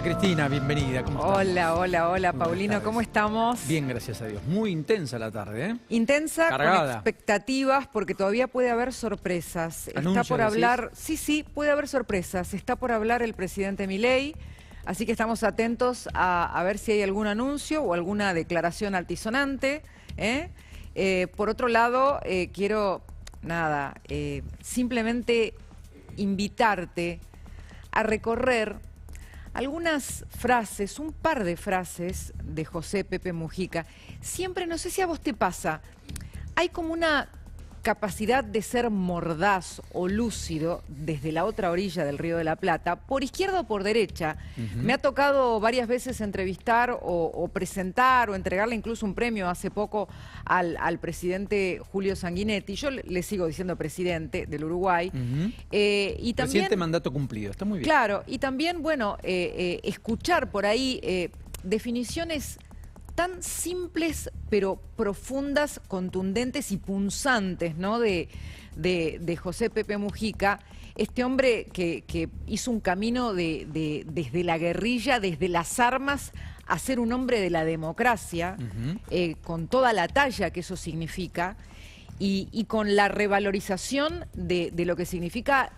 Hola Cristina, bienvenida. ¿Cómo estás? Hola, hola, hola, Buenas Paulino, tardes. ¿cómo estamos? Bien, gracias a Dios. Muy intensa la tarde, ¿eh? Intensa, Cargada. con expectativas, porque todavía puede haber sorpresas. Está ¿Anuncios, por decís? hablar, sí, puede haber sorpresas. Está por hablar el presidente Milei, así que estamos atentos a ver si hay algún anuncio o alguna declaración altisonante, ¿eh? Por otro lado, quiero, simplemente invitarte a recorrer algunas frases, un par de frases de José Pepe Mujica. Siempre, no sé si a vos te pasa, hay como una capacidad de ser mordaz o lúcido desde la otra orilla del Río de la Plata, por izquierda o por derecha. Me ha tocado varias veces entrevistar o presentar o entregarle incluso un premio hace poco al presidente Julio Sanguinetti. Yo le sigo diciendo presidente del Uruguay. Y también, Presidente mandato cumplido, está muy bien. claro, y también, bueno, escuchar por ahí definiciones tan simples pero profundas, contundentes y punzantes, ¿no? de José Pepe Mujica, este hombre que hizo un camino desde la guerrilla, desde las armas, a ser un hombre de la democracia, con toda la talla que eso significa, y con la revalorización de lo que significa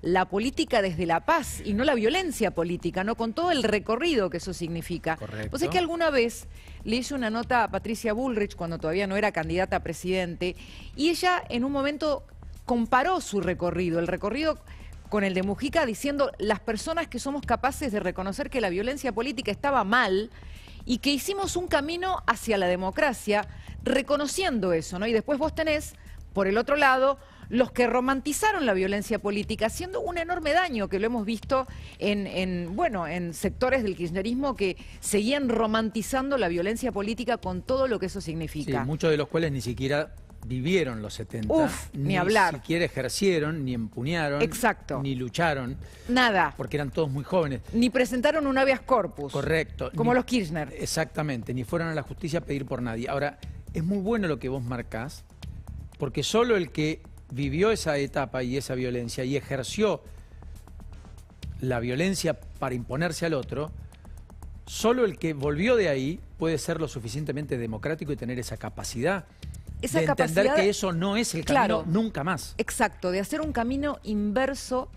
la política desde la paz y no la violencia política, ¿no? Con todo el recorrido que eso significa. Correcto. Pues es que alguna vez le hice una nota a Patricia Bullrich cuando todavía no era candidata a presidente, y ella en un momento comparó su recorrido, el recorrido con el de Mujica, diciendo las personas que somos capaces de reconocer que la violencia política estaba mal y que hicimos un camino hacia la democracia reconociendo eso, ¿no? Y después vos tenés, por el otro lado, los que romantizaron la violencia política, haciendo un enorme daño, que lo hemos visto en sectores del kirchnerismo que seguían romantizando la violencia política con todo lo que eso significa. Sí, muchos de los cuales ni siquiera vivieron los 70. Ni hablar. Ni siquiera ejercieron, ni empuñaron. Exacto. Ni lucharon. Nada. Porque eran todos muy jóvenes. Ni presentaron un habeas corpus. Correcto. Como los Kirchner. Exactamente, ni fueron a la justicia a pedir por nadie. Ahora, es muy bueno lo que vos marcás, porque solo el que vivió esa etapa y esa violencia y ejerció la violencia para imponerse al otro, solo el que volvió de ahí puede ser lo suficientemente democrático y tener esa capacidad Esa de capacidad entender que eso no es el camino, claro, nunca más. Exacto, de hacer un camino inverso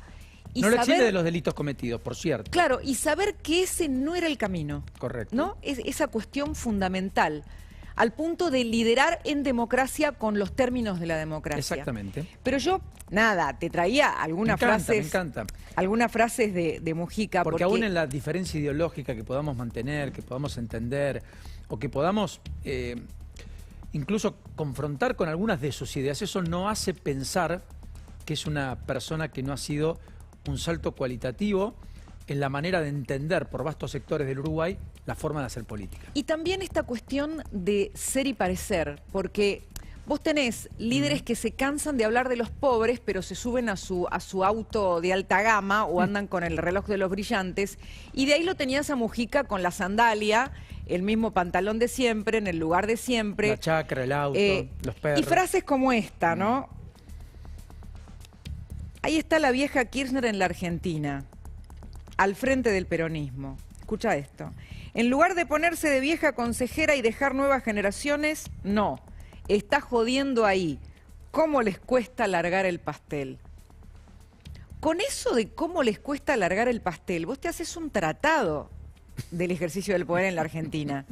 y No lo saber, exime de los delitos cometidos, por cierto. claro, y saber que ese no era el camino. Correcto. ¿No? Es esa cuestión fundamental, al punto de liderar en democracia con los términos de la democracia. Exactamente. Pero yo, te traía algunas Me encanta. algunas frases de Mujica. Porque aún en la diferencia ideológica que podamos mantener, que podamos entender, o que podamos incluso confrontar con algunas de sus ideas, eso no hace pensar que es una persona que no ha sido un salto cualitativo en la manera de entender por vastos sectores del Uruguay la forma de hacer política. Y también esta cuestión de ser y parecer, porque vos tenés líderes que se cansan de hablar de los pobres, pero se suben a su auto de alta gama o andan con el reloj de los brillantes, y de ahí lo tenías a Mujica con la sandalia, el mismo pantalón de siempre, en el lugar de siempre. La chacra, el auto, los perros. Y frases como esta, ¿no? Ahí está la vieja Kirchner en la Argentina, al frente del peronismo. Escucha esto. En lugar de ponerse de vieja consejera y dejar nuevas generaciones, no. Está jodiendo ahí. ¿Cómo les cuesta largar el pastel? Con eso de cómo les cuesta largar el pastel, vos te haces un tratado del ejercicio del poder en la Argentina.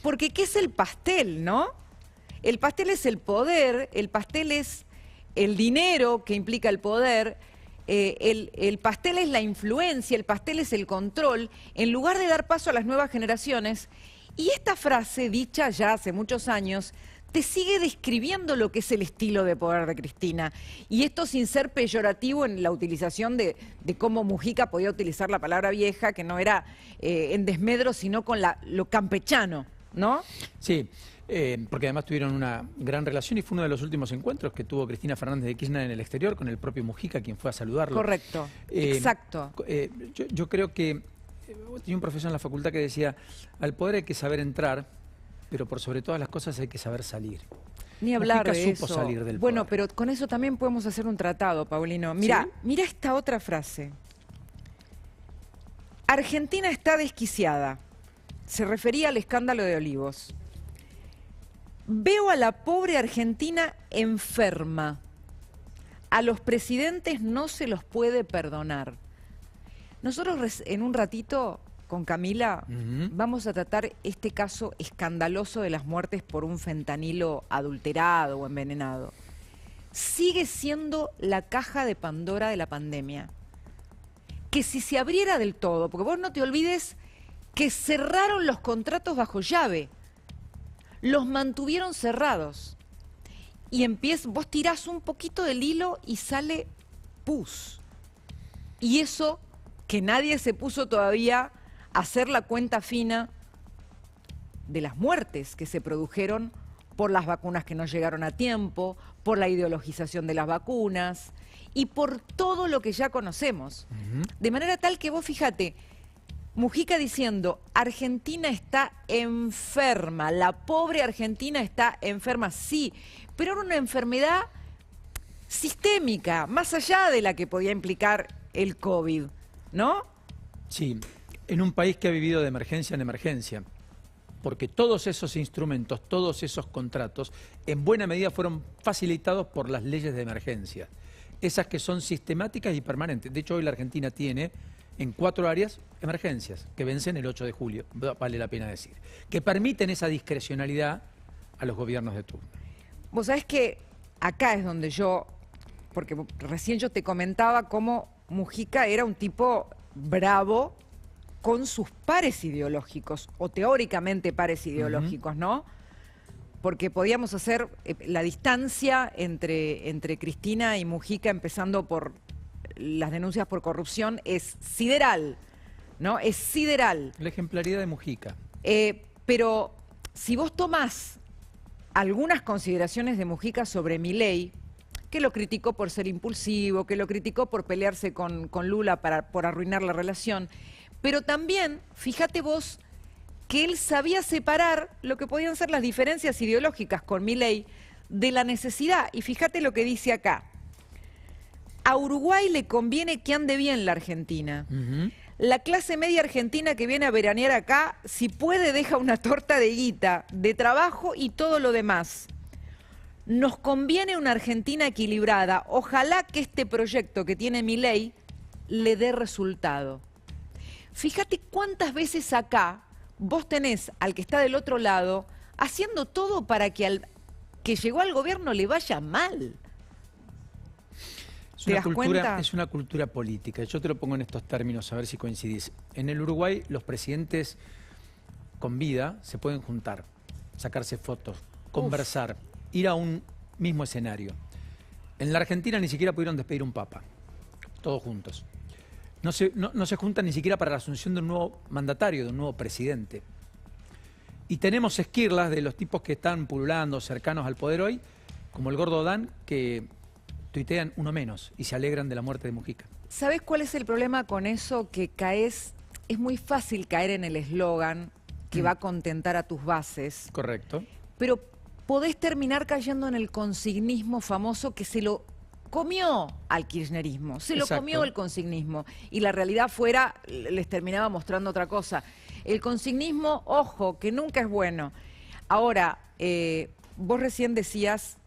Porque ¿qué es el pastel, no? El pastel es el poder, el pastel es el dinero que implica el poder, el pastel es la influencia, el pastel es el control, en lugar de dar paso a las nuevas generaciones. Y esta frase, dicha ya hace muchos años, te sigue describiendo lo que es el estilo de poder de Cristina. Y esto sin ser peyorativo en la utilización de cómo Mujica podía utilizar la palabra vieja, que no era en desmedro, sino con lo campechano, ¿no? Sí, porque además tuvieron una gran relación y fue uno de los últimos encuentros que tuvo Cristina Fernández de Kirchner en el exterior con el propio Mujica, quien fue a saludarlo. Correcto, exacto. Yo creo que tenía un profesor en la facultad que decía, al poder hay que saber entrar, pero por sobre todas las cosas hay que saber salir. Ni hablar Mujica de supo eso. salir del Bueno, poder. pero con eso también podemos hacer un tratado, Paulino. Mira, ¿Sí? mira esta otra frase. Argentina está desquiciada. Se refería al escándalo de Olivos. Veo a la pobre Argentina enferma. A los presidentes no se los puede perdonar. Nosotros en un ratito, con Camila, vamos a tratar este caso escandaloso de las muertes por un fentanilo adulterado o envenenado. Sigue siendo la caja de Pandora de la pandemia. Que si se abriera del todo, porque vos no te olvides que cerraron los contratos bajo llave, los mantuvieron cerrados. Y vos tirás un poquito del hilo y sale pus. Y eso que nadie se puso todavía a hacer la cuenta fina de las muertes que se produjeron por las vacunas que no llegaron a tiempo, por la ideologización de las vacunas y por todo lo que ya conocemos. De manera tal que vos fíjate, Mujica diciendo, Argentina está enferma, la pobre Argentina está enferma, sí, pero era una enfermedad sistémica, más allá de la que podía implicar el COVID, ¿no? Sí, en un país que ha vivido de emergencia en emergencia, porque todos esos instrumentos, todos esos contratos, en buena medida fueron facilitados por las leyes de emergencia, esas que son sistemáticas y permanentes. De hecho, hoy la Argentina tiene en 4 áreas emergencias que vencen el 8 de julio, vale la pena decir, que permiten esa discrecionalidad a los gobiernos de turno. Vos sabés que acá es donde porque recién yo te comentaba cómo Mujica era un tipo bravo con sus pares ideológicos, o teóricamente pares ideológicos, ¿no? Porque podíamos hacer la distancia entre Cristina y Mujica, empezando por las denuncias por corrupción, es sideral, ¿no? Es sideral. La ejemplaridad de Mujica. Pero si vos tomás algunas consideraciones de Mujica sobre Milei, que lo criticó por ser impulsivo, que lo criticó por pelearse con Lula por arruinar la relación, pero también, fíjate vos, que él sabía separar lo que podían ser las diferencias ideológicas con Milei de la necesidad. Y fíjate lo que dice acá. A Uruguay le conviene que ande bien la Argentina. La clase media argentina que viene a veranear acá, si puede, deja una torta de guita, de trabajo y todo lo demás. Nos conviene una Argentina equilibrada. Ojalá que este proyecto que tiene Milei le dé resultado. Fíjate cuántas veces acá vos tenés al que está del otro lado haciendo todo para que al que llegó al gobierno le vaya mal. Es una cultura política. Yo te lo pongo en estos términos, a ver si coincidís. En el Uruguay, los presidentes con vida se pueden juntar, sacarse fotos, conversar, ir a un mismo escenario. En la Argentina ni siquiera pudieron despedir un papa, todos juntos. No se juntan ni siquiera para la asunción de un nuevo mandatario, de un nuevo presidente. Y tenemos esquirlas de los tipos que están pululando cercanos al poder hoy, como el gordo Dan, que tuitean uno menos y se alegran de la muerte de Mujica. ¿Sabés cuál es el problema con eso? Que es muy fácil caer en el eslogan que va a contentar a tus bases. Correcto. Pero podés terminar cayendo en el consignismo famoso que se lo comió al kirchnerismo, se lo comió el consignismo, y la realidad fuera les terminaba mostrando otra cosa. El consignismo, ojo, que nunca es bueno. Ahora, vos recién decías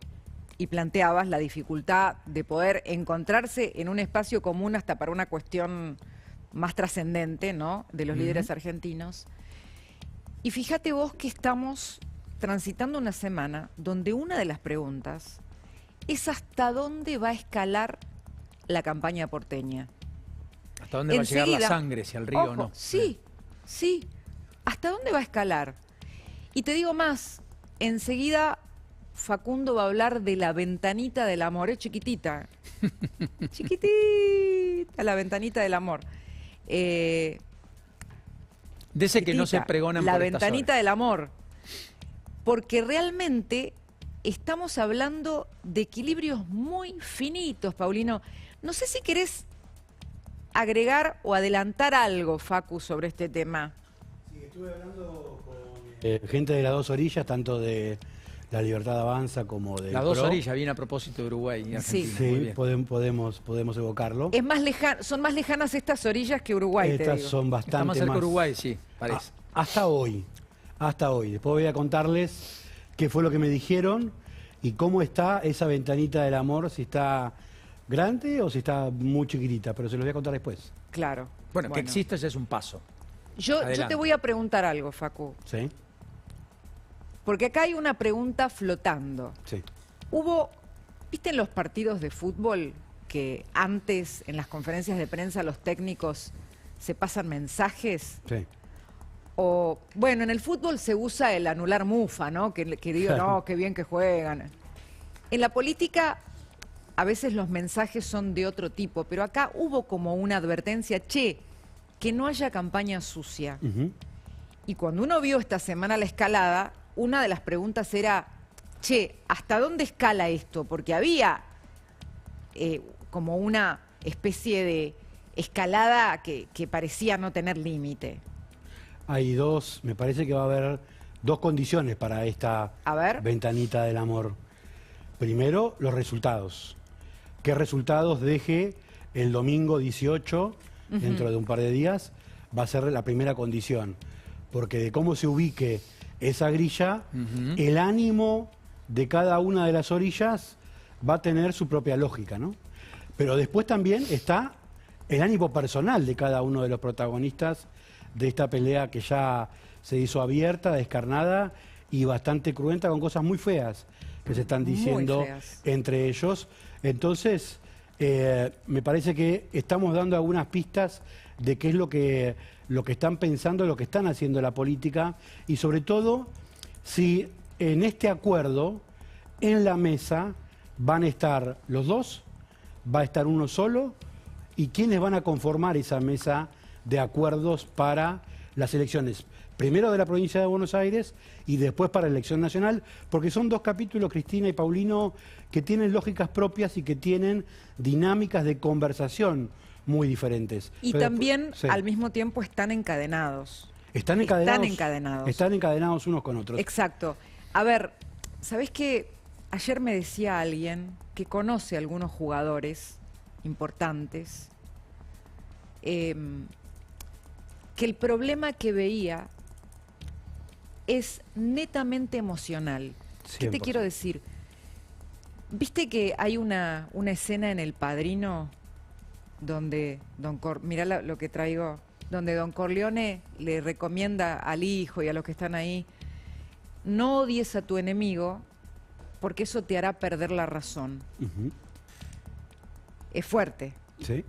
y planteabas la dificultad de poder encontrarse en un espacio común hasta para una cuestión más trascendente, ¿no?, de los líderes argentinos. Y fíjate vos que estamos transitando una semana donde una de las preguntas es hasta dónde va a escalar la campaña porteña. ¿Hasta dónde va a llegar la sangre, si al río o no? Sí, sí. ¿Hasta dónde va a escalar? Y te digo más, enseguida Facundo va a hablar de la ventanita del amor, es chiquitita. Chiquitita, la ventanita del amor. De ese que no se pregonan la por estas ventanita horas. del amor. Porque realmente estamos hablando de equilibrios muy finitos, Paulino. No sé si querés agregar o adelantar algo, Facu, sobre este tema. Sí, estuve hablando con gente de las dos orillas, tanto de La Libertad Avanza como del Las dos PRO. orillas, viene a propósito de Uruguay y Argentina. Sí. Muy Sí, bien. podemos evocarlo. Es más son más lejanas estas orillas que Uruguay, te Estas digo. son Está bastante más cerca de Uruguay, sí, parece. Hasta hoy. Después voy a contarles qué fue lo que me dijeron y cómo está esa ventanita del amor, si está grande o si está muy chiquitita, pero se los voy a contar después. Claro. Bueno, que exista ya es un paso. Yo te Adelante. voy a preguntar algo, Facu. ¿Sí? Porque acá hay una pregunta flotando. Sí. ¿Viste en los partidos de fútbol que antes, en las conferencias de prensa, los técnicos se pasan mensajes? Sí. O, bueno, en el fútbol se usa el anular mufa, ¿no? Que digo, no, qué bien que juegan. En la política, a veces los mensajes son de otro tipo, pero acá hubo como una advertencia, che, que no haya campaña sucia. Ujú. Y cuando uno vio esta semana la escalada, una de las preguntas era, che, ¿hasta dónde escala esto? Porque había como una especie de escalada que parecía no tener límite. Me parece que va a haber dos condiciones para esta A ver. ventanita del amor. Primero, los resultados. ¿Qué resultados deje el domingo 18, dentro de un par de días? Va a ser la primera condición. Porque de cómo se ubique esa grilla, el ánimo de cada una de las orillas va a tener su propia lógica, ¿no? Pero después también está el ánimo personal de cada uno de los protagonistas de esta pelea que ya se hizo abierta, descarnada y bastante cruenta, con cosas muy feas que se están diciendo entre ellos. Entonces, me parece que estamos dando algunas pistas de qué es lo que están pensando, lo que están haciendo la política y sobre todo si en este acuerdo, en la mesa, van a estar los dos, va a estar uno solo y quiénes van a conformar esa mesa de acuerdos para las elecciones, primero de la provincia de Buenos Aires y después para la elección nacional, porque son dos capítulos, Cristina y Paulino, que tienen lógicas propias y que tienen dinámicas de conversación muy diferentes. Y pero también, sí. al mismo tiempo, están encadenados. Están encadenados. Están encadenados unos con otros. Exacto. A ver, ¿sabés qué? Ayer me decía alguien que conoce a algunos jugadores importantes, que el problema que veía es netamente emocional. ¿Qué te 100%. quiero decir? ¿Viste que hay una escena en El Padrino donde mirá lo que traigo, donde Don Corleone le recomienda al hijo y a los que están ahí, no odies a tu enemigo porque eso te hará perder la razón? Ujú. Es fuerte. Sí.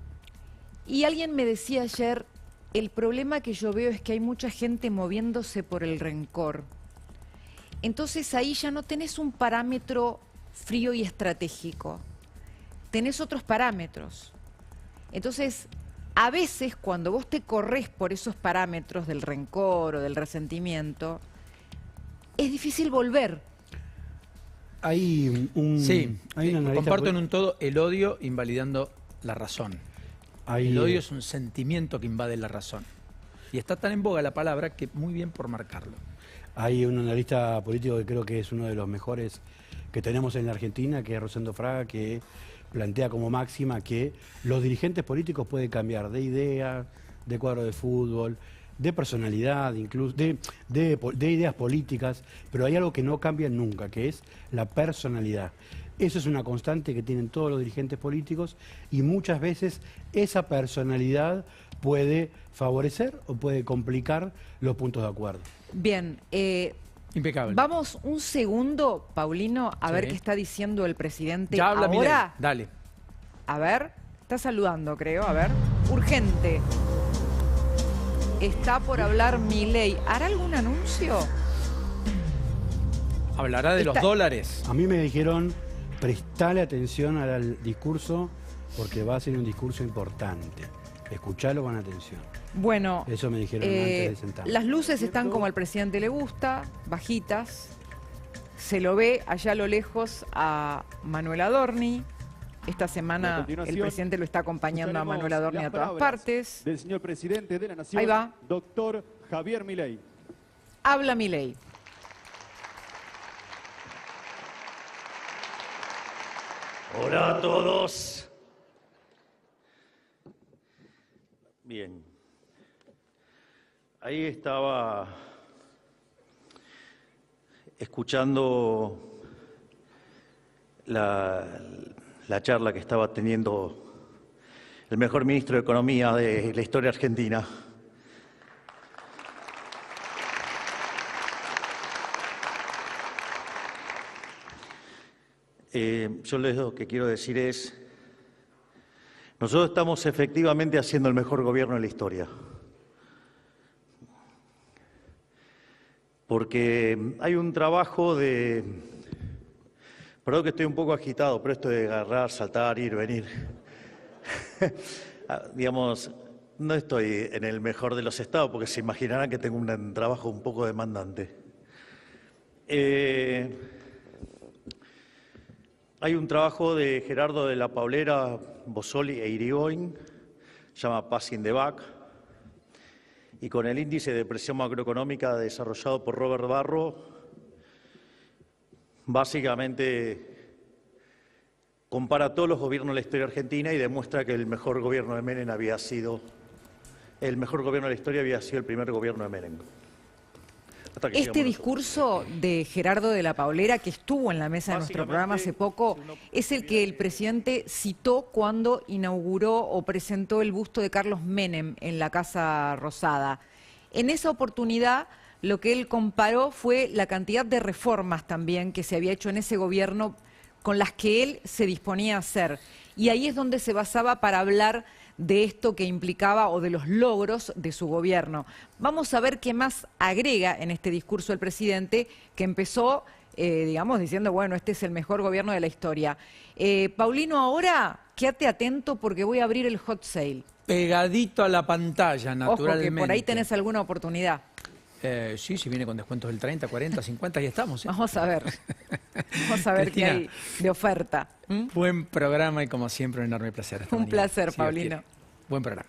Y alguien me decía ayer, el problema que yo veo es que hay mucha gente moviéndose por el rencor. Entonces ahí ya no tenés un parámetro frío y estratégico, tenés otros parámetros. Entonces, a veces cuando vos te corres por esos parámetros del rencor o del resentimiento, es difícil volver. Hay Sí, hay un analista comparto en un todo el odio invalidando la razón. El odio es un sentimiento que invade la razón. Y está tan en boga la palabra que muy bien por marcarlo. Hay un analista político que creo que es uno de los mejores que tenemos en la Argentina, que es Rosendo Fraga, que plantea como máxima que los dirigentes políticos pueden cambiar de idea, de cuadro de fútbol, de personalidad, incluso de ideas políticas, pero hay algo que no cambia nunca, que es la personalidad. Eso es una constante que tienen todos los dirigentes políticos y muchas veces esa personalidad puede favorecer o puede complicar los puntos de acuerdo. Bien, Impecable. vamos un segundo, Paulino, a Sí. ver qué está diciendo el presidente Ya habla Milei. ahora. Dale. A ver, está saludando, creo. A ver, urgente. Está por hablar Milei. ¿Hará algún anuncio? Hablará de los dólares. A mí me dijeron, prestale atención al discurso porque va a ser un discurso importante. Escuchalo con atención. Bueno, Eso me dijeron antes de sentarme. las luces están como al presidente le gusta, bajitas. Se lo ve allá a lo lejos a Manuel Adorni. Esta semana el presidente lo está acompañando a Manuel Adorni a todas partes. Del señor presidente de la Nación, Ahí va. doctor Javier Milei. Habla Milei. Hola a todos. Bien. Ahí estaba escuchando la charla que estaba teniendo el mejor ministro de Economía de la historia argentina. Yo lo que quiero decir es, nosotros estamos efectivamente haciendo el mejor gobierno de la historia. Porque hay un trabajo de... Perdón que estoy un poco agitado, pero esto de agarrar, saltar, ir, venir. Digamos, no estoy en el mejor de los estados, porque se imaginarán que tengo un trabajo un poco demandante. Hay un trabajo de Gerardo de la Paulera, Bossoli e Irigoyen, se llama Passing the Buck, y con el índice de presión macroeconómica desarrollado por Robert Barro, básicamente compara todos los gobiernos de la historia argentina y demuestra que el mejor gobierno de Menem había sido, el mejor gobierno de la historia había sido el primer gobierno de Menem. Este discurso de Gerardo de la Paulera, que estuvo en la mesa de nuestro programa hace poco, es el que el presidente citó cuando inauguró o presentó el busto de Carlos Menem en la Casa Rosada. En esa oportunidad, lo que él comparó fue la cantidad de reformas también que se había hecho en ese gobierno con las que él se disponía a hacer. Y ahí es donde se basaba para hablar de esto que implicaba o de los logros de su gobierno. Vamos a ver qué más agrega en este discurso el presidente, que empezó, digamos, diciendo, bueno, este es el mejor gobierno de la historia. Paulino, ahora quédate atento porque voy a abrir el hot sale. Pegadito a la pantalla, naturalmente. Ojo, que por ahí tenés alguna oportunidad. Sí, si viene con descuentos del 30, 40, 50, y estamos. Vamos a ver. Vamos a ver Cristina, qué hay de oferta. Buen programa y como siempre un enorme placer. Hasta Un mañana, placer, si Dios Paulino. quiere. Buen programa.